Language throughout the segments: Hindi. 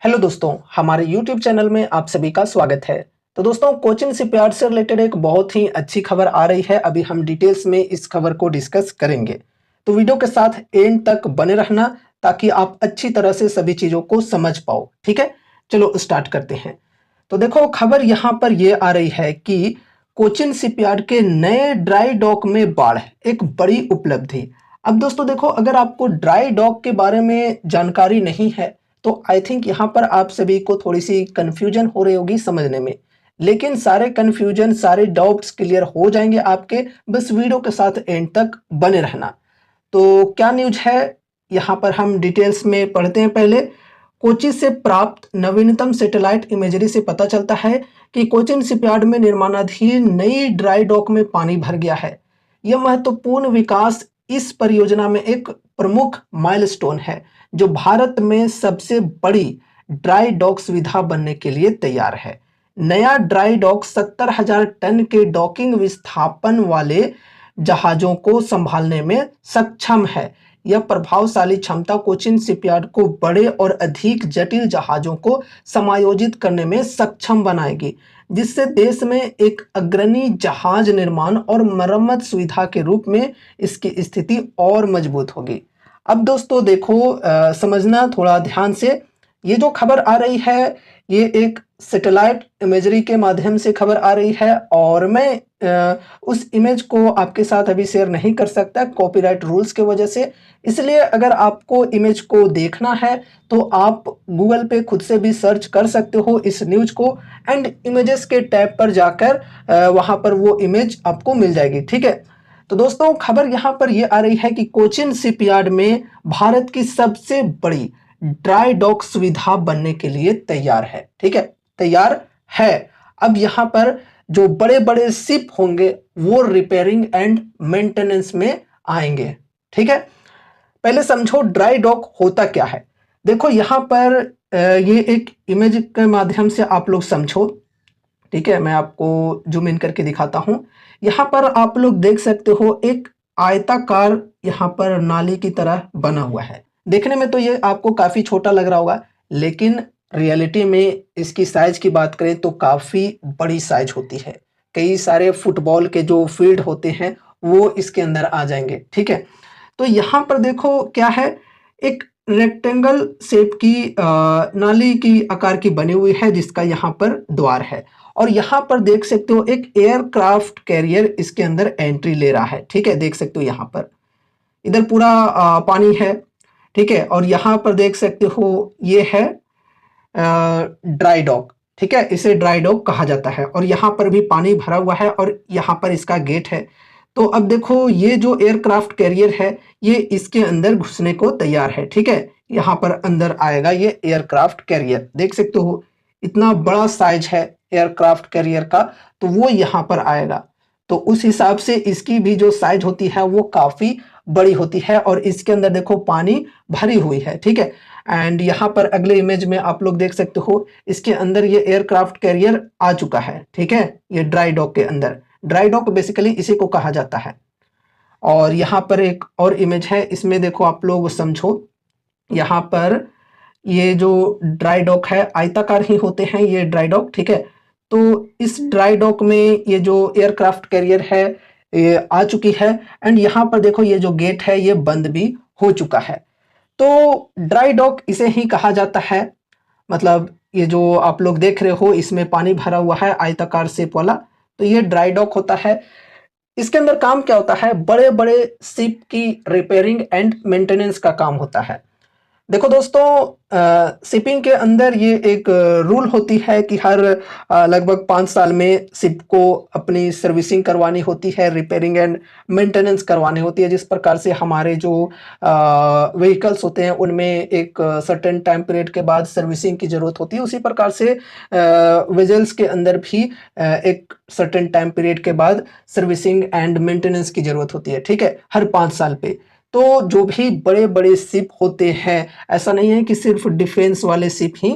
हेलो दोस्तों, हमारे YouTube चैनल में आप सभी का स्वागत है। तो दोस्तों, कोचिन शिपयार्ड से रिलेटेड एक बहुत ही अच्छी खबर आ रही है। अभी हम डिटेल्स में इस खबर को डिस्कस करेंगे, तो वीडियो के साथ एंड तक बने रहना ताकि आप अच्छी तरह से सभी चीज़ों को समझ पाओ। ठीक है, चलो स्टार्ट करते हैं। तो देखो, खबर यहाँ पर ये आ रही है कि कोचिन शिपयार्ड के नए ड्राई डॉक में बाढ़, एक बड़ी उपलब्धि। अब दोस्तों देखो, अगर आपको ड्राई डॉक के बारे में जानकारी नहीं है तो आई थिंक यहाँ पर आप सभी को थोड़ी सी कन्फ्यूजन हो रही होगी समझने में, लेकिन सारे कन्फ्यूजन, सारे डाउट्स क्लियर हो जाएंगे आपके, बस वीडियो के साथ एंड तक बने रहना। तो क्या न्यूज है, यहाँ पर हम डिटेल्स में पढ़ते हैं। पहले, कोची से प्राप्त नवीनतम सैटेलाइट इमेजरी से पता चलता है कि कोचिन शिपयार्ड में निर्माणाधीन नई ड्राई डॉक में पानी भर गया है। यह महत्वपूर्ण विकास इस परियोजना में एक प्रमुख माइलस्टोन है, जो भारत में सबसे बड़ी ड्राई डॉक सुविधा बनने के लिए तैयार है। नया ड्राई डॉक 70,000 टन के डॉकिंग विस्थापन वाले जहाजों को संभालने में सक्षम है। यह प्रभावशाली क्षमता कोचिन शिपयार्ड को बड़े और अधिक जटिल जहाजों को समायोजित करने में सक्षम बनाएगी, जिससे देश में एक अग्रणी जहाज निर्माण और मरम्मत सुविधा के रूप में इसकी स्थिति और मजबूत होगी। अब दोस्तों देखो, समझना थोड़ा ध्यान से, ये जो खबर आ रही है ये एक सैटेलाइट इमेजरी के माध्यम से खबर आ रही है, और मैं उस इमेज को आपके साथ अभी शेयर नहीं कर सकता कॉपीराइट रूल्स के वजह से। इसलिए अगर आपको इमेज को देखना है तो आप गूगल पे खुद से भी सर्च कर सकते हो इस न्यूज को, एंड इमेजेस के टैब पर जाकर वहां पर वो इमेज आपको मिल जाएगी। ठीक है, तो दोस्तों खबर यहाँ पर ये आ रही है कि कोचिन शिपयार्ड में भारत की सबसे बड़ी ड्राई डॉक सुविधा बनने के लिए तैयार है। ठीक है, तैयार है। अब यहाँ पर जो बड़े बड़े शिप होंगे वो रिपेयरिंग एंड मेंटेनेंस में आएंगे। ठीक है, पहले समझो ड्राई डॉक होता क्या है। देखो यहाँ पर ये एक इमेज के माध्यम से आप लोग समझो। ठीक है, मैं आपको जूम इन करके दिखाता हूं। यहाँ पर आप लोग देख सकते हो एक आयताकार यहाँ पर नाली की तरह बना हुआ है। देखने में तो ये आपको काफी छोटा लग रहा होगा, लेकिन रियलिटी में इसकी साइज की बात करें तो काफी बड़ी साइज होती है। कई सारे फुटबॉल के जो फील्ड होते हैं वो इसके अंदर आ जाएंगे। ठीक है, तो यहाँ पर देखो क्या है, एक रेक्टेंगल शेप की नाली की आकार की बनी हुई है, जिसका यहाँ पर द्वार है, और यहाँ पर देख सकते हो एक एयरक्राफ्ट कैरियर इसके अंदर एंट्री ले रहा है। ठीक है, देख सकते हो यहाँ पर इधर पूरा पानी है। ठीक है, और यहाँ पर देख सकते हो ये है ड्राई डॉक। ठीक है, इसे ड्राई डॉक कहा जाता है, और यहाँ पर भी पानी भरा हुआ है और यहाँ पर इसका गेट है। तो अब देखो ये जो एयरक्राफ्ट कैरियर है ये इसके अंदर घुसने को तैयार है। ठीक है, यहाँ पर अंदर आएगा ये एयरक्राफ्ट कैरियर, देख सकते हो इतना बड़ा साइज है एयरक्राफ्ट कैरियर का, तो वो यहाँ पर आएगा। तो उस हिसाब से इसकी भी जो साइज होती है वो काफी बड़ी होती है, और इसके अंदर देखो पानी भरी हुई है। ठीक है, एंड यहाँ पर अगले इमेज में आप लोग देख सकते हो इसके अंदर ये एयरक्राफ्ट कैरियर आ चुका है। ठीक है, ये ड्राई डॉक के अंदर, ड्राई डॉक बेसिकली इसी को कहा जाता है। और यहाँ पर एक और इमेज है, इसमें देखो आप लोग समझो, यहाँ पर ये जो ड्राई डॉक है आयताकार ही होते हैं ये ड्राई डॉक। ठीक है, तो इस ड्राई डॉक में ये जो एयरक्राफ्ट कैरियर है ये आ चुकी है, एंड यहाँ पर देखो ये जो गेट है ये बंद भी हो चुका है। तो ड्राई डॉक इसे ही कहा जाता है। मतलब ये जो आप लोग देख रहे हो इसमें पानी भरा हुआ है आयताकार शेप वाला, तो ये ड्राई डॉक होता है। इसके अंदर काम क्या होता है, बड़े बड़े शिप की रिपेयरिंग एंड मेंटेनेंस का काम होता है। देखो दोस्तों, शिपिंग के अंदर ये एक रूल होती है कि हर लगभग 5 साल में शिप को अपनी सर्विसिंग करवानी होती है, रिपेयरिंग एंड मेंटेनेंस करवानी होती है। जिस प्रकार से हमारे जो व्हीकल्स होते हैं उनमें एक सर्टेन टाइम पीरियड के बाद सर्विसिंग की जरूरत होती है, उसी प्रकार से वेजल्स के अंदर भी एक सर्टेन टाइम पीरियड के बाद सर्विसिंग एंड मेंटेनेंस की जरूरत होती है। ठीक है, हर 5 साल पे। तो जो भी बड़े बड़े शिप होते हैं, ऐसा नहीं है कि सिर्फ डिफेंस वाले शिप ही,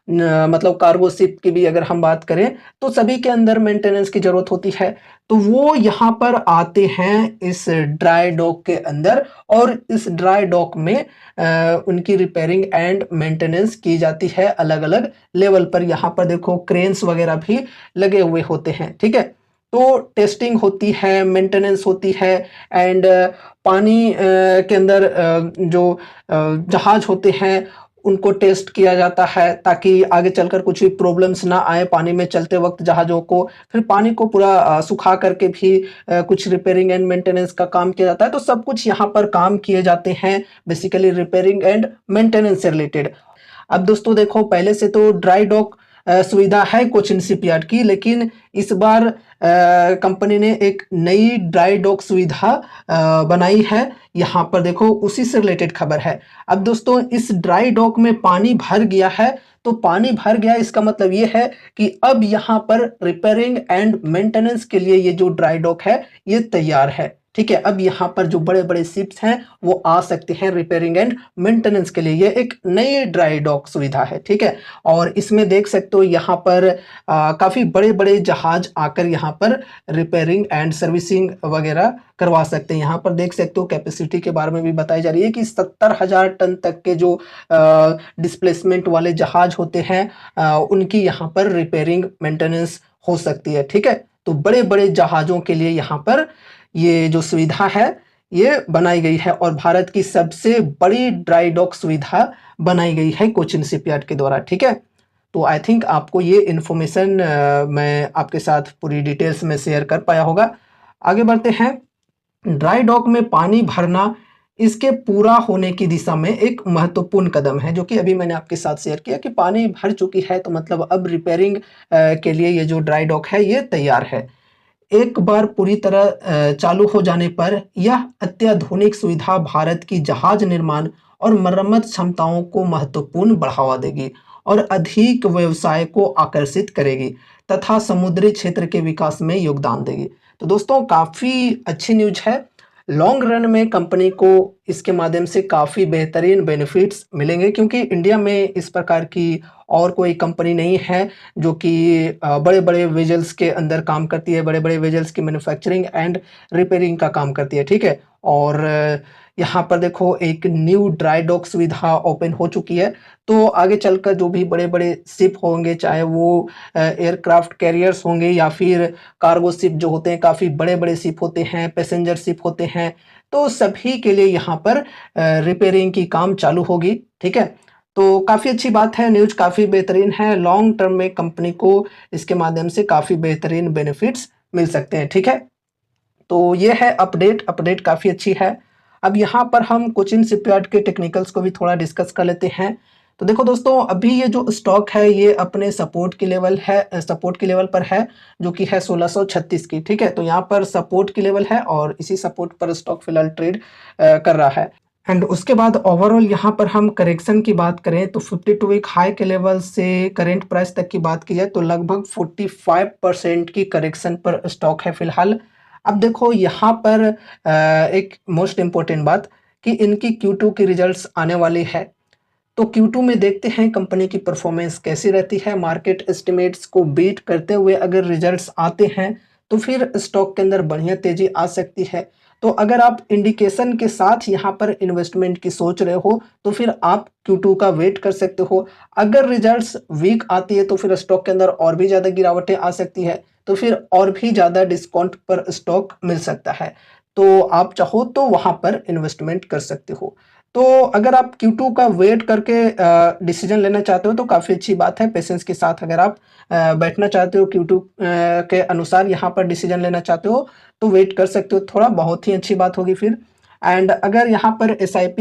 मतलब कार्गो शिप की भी अगर हम बात करें तो सभी के अंदर मेंटेनेंस की जरूरत होती है। तो वो यहाँ पर आते हैं इस ड्राई डॉक के अंदर, और इस ड्राई डॉक में उनकी रिपेयरिंग एंड मेंटेनेंस की जाती है अलग अलग लेवल पर। यहाँ पर देखो क्रेन्स वगैरह भी लगे हुए होते हैं, ठीक है। तो टेस्टिंग होती है, मेंटेनेंस होती है, एंड पानी के अंदर जो जहाज होते हैं उनको टेस्ट किया जाता है, ताकि आगे चलकर कुछ भी प्रॉब्लम्स ना आए पानी में चलते वक्त जहाज़ों को। फिर पानी को पूरा सुखा करके भी कुछ रिपेयरिंग एंड मेंटेनेंस का काम किया जाता है। तो सब कुछ यहाँ पर काम किए जाते हैं बेसिकली रिपेयरिंग एंड मेंटेनेंस से रिलेटेड। अब दोस्तों देखो, पहले से तो ड्राई डॉक सुविधा है कोचिन शिपयार्ड की, लेकिन इस बार कंपनी ने एक नई ड्राई डॉक सुविधा बनाई है। यहाँ पर देखो उसी से रिलेटेड खबर है। अब दोस्तों इस ड्राई डॉक में पानी भर गया है, तो पानी भर गया इसका मतलब ये है कि अब यहाँ पर रिपेयरिंग एंड मेंटेनेंस के लिए ये जो ड्राई डॉक है ये तैयार है, ठीक है। अब यहाँ पर जो बड़े बड़े शिप्स हैं वो आ सकते हैं रिपेयरिंग एंड मेंटेनेंस के लिए। ये एक नई ड्राई डॉक सुविधा है, ठीक है। और इसमें देख सकते हो यहाँ पर काफ़ी बड़े बड़े जहाज आकर यहाँ पर रिपेयरिंग एंड सर्विसिंग वगैरह करवा सकते हैं। यहाँ पर देख सकते हो कैपेसिटी के बारे में भी बताई जा रही है कि 70,000 टन तक के जो डिस्प्लेसमेंट वाले जहाज होते हैं उनकी यहाँ पर रिपेयरिंग मेंटेनेंस हो सकती है, ठीक है। तो बड़े बड़े जहाज़ों के लिए यहाँ पर ये जो सुविधा है ये बनाई गई है, और भारत की सबसे बड़ी ड्राई डॉक सुविधा बनाई गई है कोचिन शिपयार्ड के द्वारा, ठीक है। तो आई थिंक आपको ये इन्फॉर्मेशन मैं आपके साथ पूरी डिटेल्स में शेयर कर पाया होगा। आगे बढ़ते हैं। ड्राई डॉक में पानी भरना इसके पूरा होने की दिशा में एक महत्वपूर्ण कदम है, जो कि अभी मैंने आपके साथ शेयर किया कि पानी भर चुकी है, तो मतलब अब रिपेयरिंग के लिए ये जो ड्राई डॉक है ये तैयार है। एक बार पूरी तरह चालू हो जाने पर यह अत्याधुनिक सुविधा भारत की जहाज निर्माण और मरम्मत क्षमताओं को महत्वपूर्ण बढ़ावा देगी और अधिक व्यवसाय को आकर्षित करेगी तथा समुद्री क्षेत्र के विकास में योगदान देगी। तो दोस्तों काफ़ी अच्छी न्यूज है। लॉन्ग रन में कंपनी को इसके माध्यम से काफ़ी बेहतरीन बेनिफिट्स मिलेंगे, क्योंकि इंडिया में इस प्रकार की और कोई कंपनी नहीं है जो कि बड़े बड़े वेजल्स के अंदर काम करती है, बड़े बड़े वेजल्स की मैन्युफैक्चरिंग एंड रिपेयरिंग का काम करती है, ठीक है। और यहाँ पर देखो एक न्यू ड्राई डॉक सुविधा ओपन हो चुकी है। तो आगे चलकर जो भी बड़े बड़े शिप होंगे, चाहे वो एयरक्राफ्ट कैरियर्स होंगे या फिर कार्गो शिप जो होते हैं, काफ़ी बड़े बड़े शिप होते हैं, पैसेंजर शिप होते हैं, तो सभी के लिए यहाँ पर रिपेयरिंग की काम चालू होगी, ठीक है। तो काफ़ी अच्छी बात है, न्यूज़ काफ़ी बेहतरीन है। लॉन्ग टर्म में कंपनी को इसके माध्यम से काफ़ी बेहतरीन बेनिफिट्स मिल सकते हैं, ठीक है। तो ये है अपडेट काफ़ी अच्छी है। अब यहाँ पर हम कोचिन शिपयार्ड के टेक्निकल्स को भी थोड़ा डिस्कस कर लेते हैं। तो देखो दोस्तों, अभी ये जो स्टॉक है ये अपने सपोर्ट की लेवल पर है, जो कि है 1636 की, ठीक है। तो यहाँ पर सपोर्ट की लेवल है और इसी सपोर्ट पर स्टॉक फिलहाल ट्रेड कर रहा है। एंड उसके बाद ओवरऑल यहाँ पर हम करेक्शन की बात करें तो 52 वीक हाई के लेवल से करेंट प्राइस तक की बात की जाए तो लगभग 45% की करेक्शन पर स्टॉक है फिलहाल। अब देखो यहाँ पर एक मोस्ट इम्पोर्टेंट बात कि इनकी Q2 की रिजल्ट्स आने वाली है, तो Q2 में देखते हैं कंपनी की परफॉर्मेंस कैसी रहती है। मार्केट एस्टिमेट्स को बीट करते हुए अगर रिजल्ट्स आते हैं तो फिर स्टॉक के अंदर बढ़िया तेजी आ सकती है। तो अगर आप इंडिकेशन के साथ यहाँ पर इन्वेस्टमेंट की सोच रहे हो तो फिर आप Q2 का वेट कर सकते हो। अगर रिजल्ट्स वीक आती है तो फिर स्टॉक के अंदर और भी ज़्यादा गिरावटें आ सकती है, तो फिर और भी ज़्यादा डिस्काउंट पर स्टॉक मिल सकता है। तो आप चाहो तो वहाँ पर इन्वेस्टमेंट कर सकते हो। तो अगर आप Q2 का वेट करके डिसीजन लेना चाहते हो तो काफ़ी अच्छी बात है। पेशेंस के साथ अगर आप बैठना चाहते हो, Q2 के अनुसार यहाँ पर डिसीजन लेना चाहते हो तो वेट कर सकते हो थोड़ा, बहुत ही अच्छी बात होगी फिर। एंड अगर यहाँ पर SIP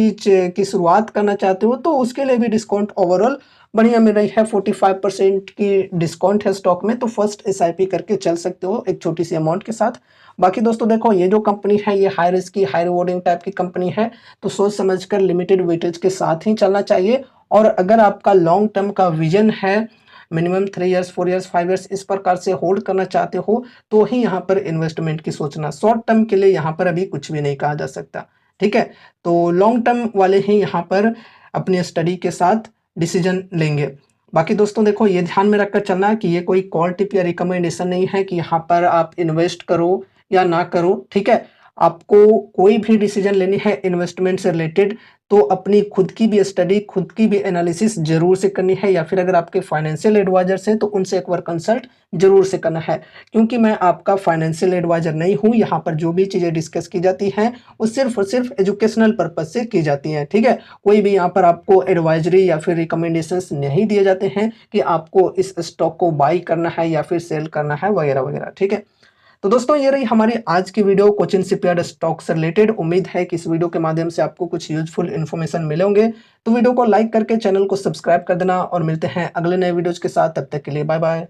की शुरुआत करना चाहते हो तो उसके लिए भी डिस्काउंट ओवरऑल बढ़िया मिल रही है। 45% की डिस्काउंट है स्टॉक में, तो फर्स्ट SIP करके चल सकते हो एक छोटी सी अमाउंट के साथ। बाकी दोस्तों देखो, ये जो कंपनी है ये हाई रिस्क की हाई रिवॉर्डिंग टाइप की कंपनी है, तो सोच समझकर लिमिटेड वेटेज के साथ ही चलना चाहिए। और अगर आपका लॉन्ग टर्म का विजन है, मिनिमम 3 इयर्स 4 इयर्स 5 इयर्स इस प्रकार से होल्ड करना चाहते हो तो ही यहाँ पर इन्वेस्टमेंट की सोचना। शॉर्ट टर्म के लिए यहाँ पर अभी कुछ भी नहीं कहा जा सकता, ठीक है। तो लॉन्ग टर्म वाले ही यहाँ पर अपनी स्टडी के साथ डिसीजन लेंगे। बाकी दोस्तों देखो, ये ध्यान में रखकर चलना है कि ये कोई कॉल टिप या रिकमेंडेशन नहीं है कि यहाँ पर आप इन्वेस्ट करो या ना करो, ठीक है? आपको कोई भी डिसीजन लेनी है इन्वेस्टमेंट से रिलेटेड, तो अपनी खुद की भी स्टडी, खुद की भी एनालिसिस ज़रूर से करनी है, या फिर अगर आपके फाइनेंशियल एडवाइज़र्स हैं तो उनसे एक बार कंसल्ट ज़रूर से करना है। क्योंकि मैं आपका फाइनेंशियल एडवाइज़र नहीं हूँ, यहाँ पर जो भी चीज़ें डिस्कस की जाती हैं वो सिर्फ़ और सिर्फ़ एजुकेशनल पर्पज़ से की जाती हैं, ठीक है? कोई भी यहाँ पर आपको एडवाइज़री या फिर रिकमेंडेशंस नहीं दिए जाते हैं कि आपको इस स्टॉक को बाय करना है या फिर सेल करना है वगैरह-वगैरह, ठीक है? तो दोस्तों, ये रही हमारी आज की वीडियो कोचिन शिपयार्ड स्टॉक से रिलेटेड। उम्मीद है कि इस वीडियो के माध्यम से आपको कुछ यूजफुल इन्फॉर्मेशन मिले होंगे। तो वीडियो को लाइक करके चैनल को सब्सक्राइब कर देना और मिलते हैं अगले नए वीडियोज के साथ। तब तक के लिए बाय बाय।